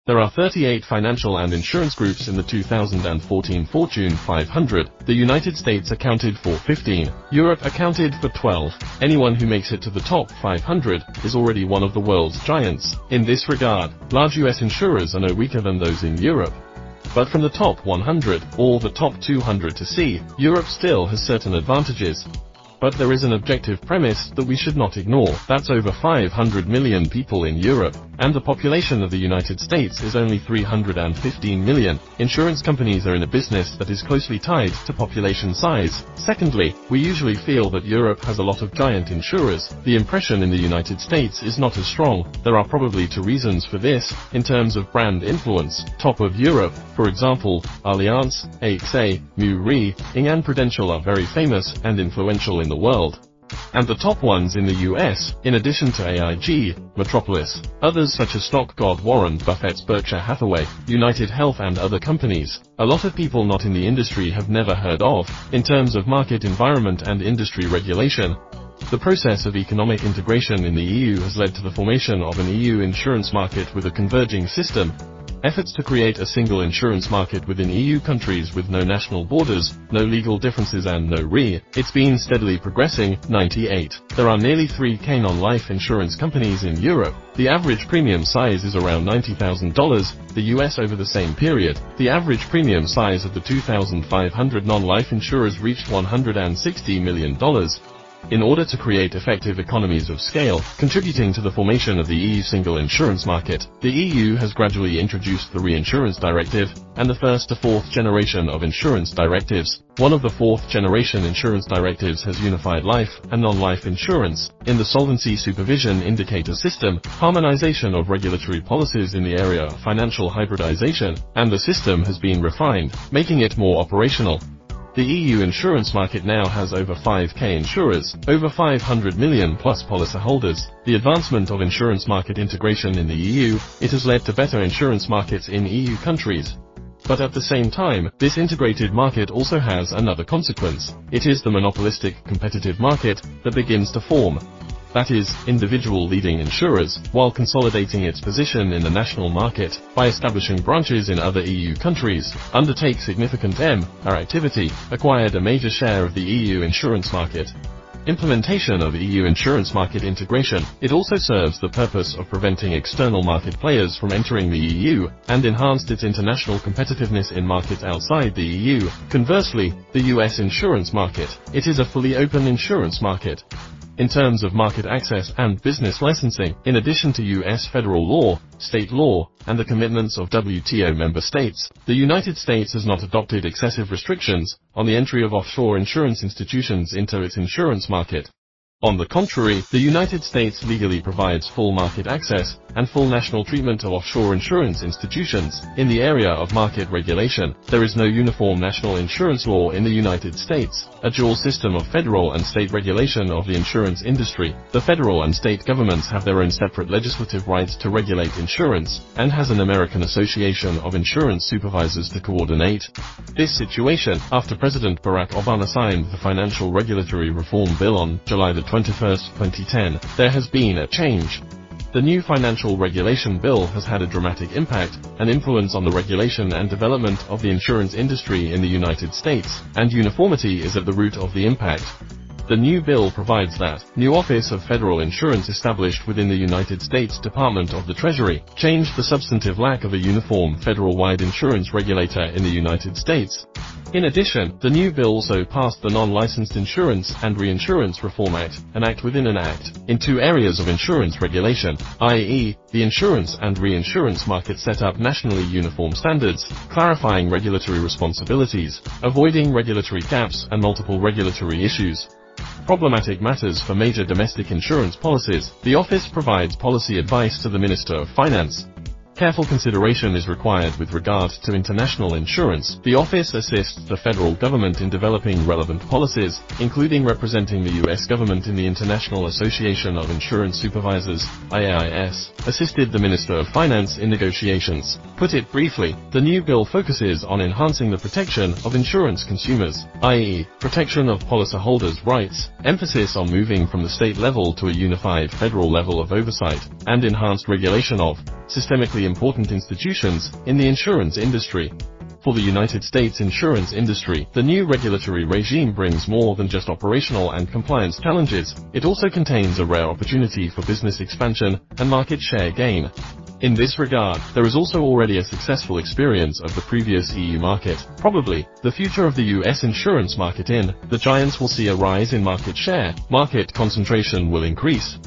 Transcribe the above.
There are 38 financial and insurance groups in the 2014 Fortune 500. The United States accounted for 15. Europe accounted for 12. Anyone who makes it to the top 500 is already one of the world's giants. In this regard, large US insurers are no weaker than those in Europe. But from the top 100, or the top 200 to see, Europe still has certain advantages. But there is an objective premise that we should not ignore. That's over 500 million people in Europe, and the population of the United States is only 315 million. Insurance companies are in a business that is closely tied to population size. Secondly, we usually feel that Europe has a lot of giant insurers. The impression in the United States is not as strong. There are probably two reasons for this. In terms of brand influence, top of Europe, for example, Allianz, AXA, Mu Ing and Prudential are very famous and influential in the world. And the top ones in the US, in addition to AIG, Metropolis, others such as stock god Warren Buffett's Berkshire Hathaway, United Health and other companies, a lot of people not in the industry have never heard of. In terms of market environment and industry regulation, the process of economic integration in the EU has led to the formation of an EU insurance market with a converging system. Efforts to create a single insurance market within EU countries with no national borders, no legal differences and no It's been steadily progressing. 98. There are nearly 3 non-life insurance companies in Europe. The average premium size is around $90,000, the US over the same period. The average premium size of the 2,500 non-life insurers reached $160 million. In order to create effective economies of scale, contributing to the formation of the EU single insurance market, the EU has gradually introduced the Reinsurance Directive, and the first to fourth generation of insurance directives. One of the fourth generation insurance directives has unified life and non-life insurance. In the Solvency Supervision Indicator System, harmonization of regulatory policies in the area of financial hybridization, and the system has been refined, making it more operational. The EU insurance market now has over 5,000 insurers, over 500 million plus policyholders. The advancement of insurance market integration in the EU, it has led to better insurance markets in EU countries. But at the same time, this integrated market also has another consequence. It is the monopolistic competitive market that begins to form. That is, individual leading insurers, while consolidating its position in the national market, by establishing branches in other EU countries, undertake significant activity, acquired a major share of the EU insurance market. Implementation of EU insurance market integration, it also serves the purpose of preventing external market players from entering the EU, and enhanced its international competitiveness in markets outside the EU. Conversely, the US insurance market, it is a fully open insurance market. In terms of market access and business licensing, in addition to US federal law, state law, and the commitments of WTO member states, the United States has not adopted excessive restrictions on the entry of offshore insurance institutions into its insurance market. On the contrary, the United States legally provides full market access and full national treatment of offshore insurance institutions. In the area of market regulation, there is no uniform national insurance law in the United States, a dual system of federal and state regulation of the insurance industry. The federal and state governments have their own separate legislative rights to regulate insurance, and has an American Association of Insurance Supervisors to coordinate this situation. After President Barack Obama signed the Financial Regulatory Reform Bill on July 21, 2010, there has been a change. The new financial regulation bill has had a dramatic impact and influence on the regulation and development of the insurance industry in the United States, and uniformity is at the root of the impact. The new bill provides that new Office of Federal Insurance established within the United States Department of the Treasury changed the substantive lack of a uniform federal-wide insurance regulator in the United States. In addition, the new bill also passed the Non-Licensed Insurance and Reinsurance Reform Act, an act within an act, in two areas of insurance regulation, i.e., the insurance and reinsurance market set up nationally uniform standards, clarifying regulatory responsibilities, avoiding regulatory gaps and multiple regulatory issues. Problematic matters for major domestic insurance policies. The office provides policy advice to the Minister of Finance. Careful consideration is required with regard to international insurance. The office assists the federal government in developing relevant policies, including representing the U.S. government in the International Association of Insurance Supervisors, IAIS, assisted the Minister of Finance in negotiations. Put it briefly, the new bill focuses on enhancing the protection of insurance consumers, i.e., protection of policyholders' rights, emphasis on moving from the state level to a unified federal level of oversight, and enhanced regulation of systemically important institutions in the insurance industry. For the United States insurance industry, the new regulatory regime brings more than just operational and compliance challenges. It also contains a rare opportunity for business expansion and market share gain. In this regard, there is also already a successful experience of the previous EU market. Probably, the future of the US insurance market the giants will see a rise in market share. Market concentration will increase.